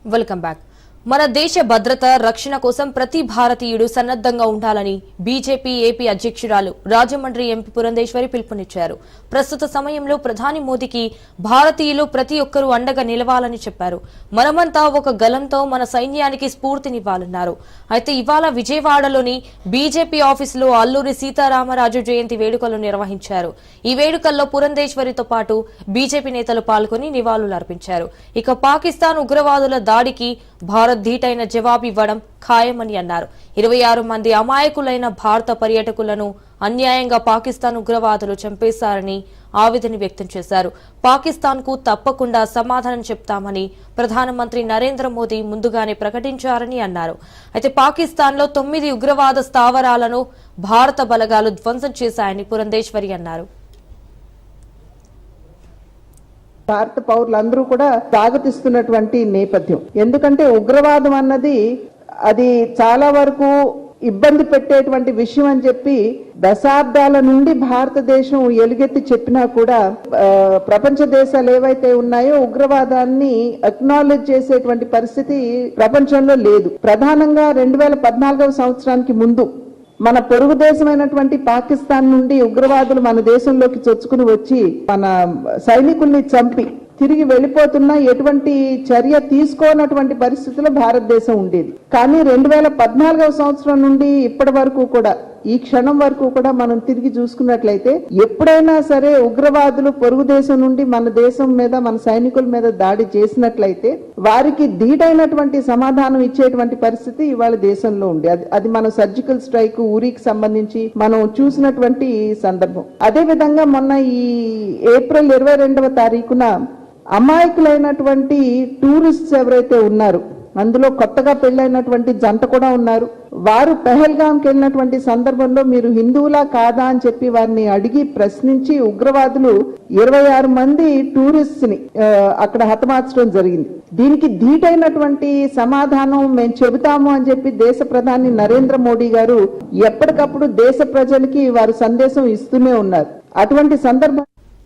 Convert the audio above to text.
Welcome back. మన దేశ భద్రత రక్షణ కోసం ప్రతి భారతీయుడు సన్నద్ధంగా ఉండాలని బీజేపీ ఏపీ అధ్యక్షురాలు రాజమండ్రి ఎంపీ పురంధేశ్వరి పిలుపునిచ్చారు. ప్రస్తుత సమయంలో ప్రధాని మోదీకి భారతీయులు ప్రతి ఒక్కరూ అండగా నిలవాలని చెప్పారు. మనమంతా ఒక గలంతో మన సైన్యానికి స్ఫూర్తినివ్వాలన్నారు. అయితే ఇవాళ విజయవాడలోని బీజేపీ ఆఫీసులో అల్లూరి సీతారామరాజు జయంతి వేడుకలు నిర్వహించారు. ఈ వేడుకల్లో పురంధేశ్వరితో పాటు బీజేపీ నేతలు పాల్గొని నివాళులర్పించారు. ఇక పాకిస్తాన్ ఉగ్రవాదుల దాడికి భారత్ ధీటైన జవాబు ఇవ్వడం ఖాయమని అన్నారు. 26 మంది అమాయకులైన భారత పర్యాటకులను అన్యాయంగా పాకిస్తాన్ ఉగ్రవాదులు చంపేశారని ఆవేదన వ్యక్తం చేశారు. పాకిస్తాన్ కు తప్పకుండా సమాధానం చెప్తామని ప్రధానమంత్రి నరేంద్ర మోదీ ముందుగానే ప్రకటించారని అన్నారు. అయితే పాకిస్తాన్ లో 9 ఉగ్రవాద స్థావరాలను భారత బలగాలు ధ్వంసం చేశాయని పురంధేశ్వరి అన్నారు. భారత పౌరులందరూ కూడా స్వాగతిస్తున్నటువంటి నేపథ్యం. ఎందుకంటే ఉగ్రవాదం అన్నది అది చాలా వరకు ఇబ్బంది పెట్టేటువంటి విషయం అని చెప్పి దశాబ్దాల నుండి భారతదేశం ఎలుగెత్తి చెప్పినా కూడా ప్రపంచ దేశాలు ఏవైతే ఉన్నాయో ఉగ్రవాదాన్ని అక్నాలెడ్జ్ చేసేటువంటి పరిస్థితి ప్రపంచంలో లేదు. ప్రధానంగా 2014వ సంవత్సరానికి ముందు మన పొరుగు దేశమైనటువంటి పాకిస్తాన్ నుండి ఉగ్రవాదులు మన దేశంలోకి చొచ్చుకుని వచ్చి మన సైనికుల్ని చంపి తిరిగి వెళ్ళిపోతున్నా ఎటువంటి చర్య తీసుకోనటువంటి పరిస్థితిలో భారతదేశం ఉండేది. కానీ 2014వ సంవత్సరం నుండి ఇప్పటి వరకు కూడా ఈ క్షణం వరకు కూడా మనం తిరిగి చూసుకున్నట్లయితే ఎప్పుడైనా సరే ఉగ్రవాదులు పొరుగు దేశం నుండి మన దేశం మీద మన సైనికుల మీద దాడి చేసినట్లయితే వారికి ధీటైనటువంటి సమాధానం ఇచ్చేటువంటి పరిస్థితి ఇవాళ దేశంలో ఉంది. అది మన సర్జికల్ స్ట్రైక్ ఊరికి సంబంధించి మనం చూసినటువంటి సందర్భం. అదే విధంగా మొన్న ఈ ఏప్రిల్ 22వ తారీఖున అమాయకులైనటువంటి టూరిస్ట్స్ ఎవరైతే ఉన్నారు, అందులో కొత్తగా పెళ్ళైనటువంటి జంట కూడా ఉన్నారు. వారు పెహల్గాంకి వెళ్ళినటువంటి సందర్భంలో మీరు హిందువులా కాదా అని చెప్పి వారిని అడిగి ప్రశ్నించి ఉగ్రవాదులు 26 మంది టూరిస్ట్ ని అక్కడ హతమార్చడం జరిగింది. దీనికి ధీటైనటువంటి సమాధానం మేము చెబుతాము అని చెప్పి దేశ ప్రధాని నరేంద్ర మోడీ గారు ఎప్పటికప్పుడు దేశ ప్రజలకి వారు సందేశం ఇస్తూనే ఉన్నారు. అటువంటి సందర్భం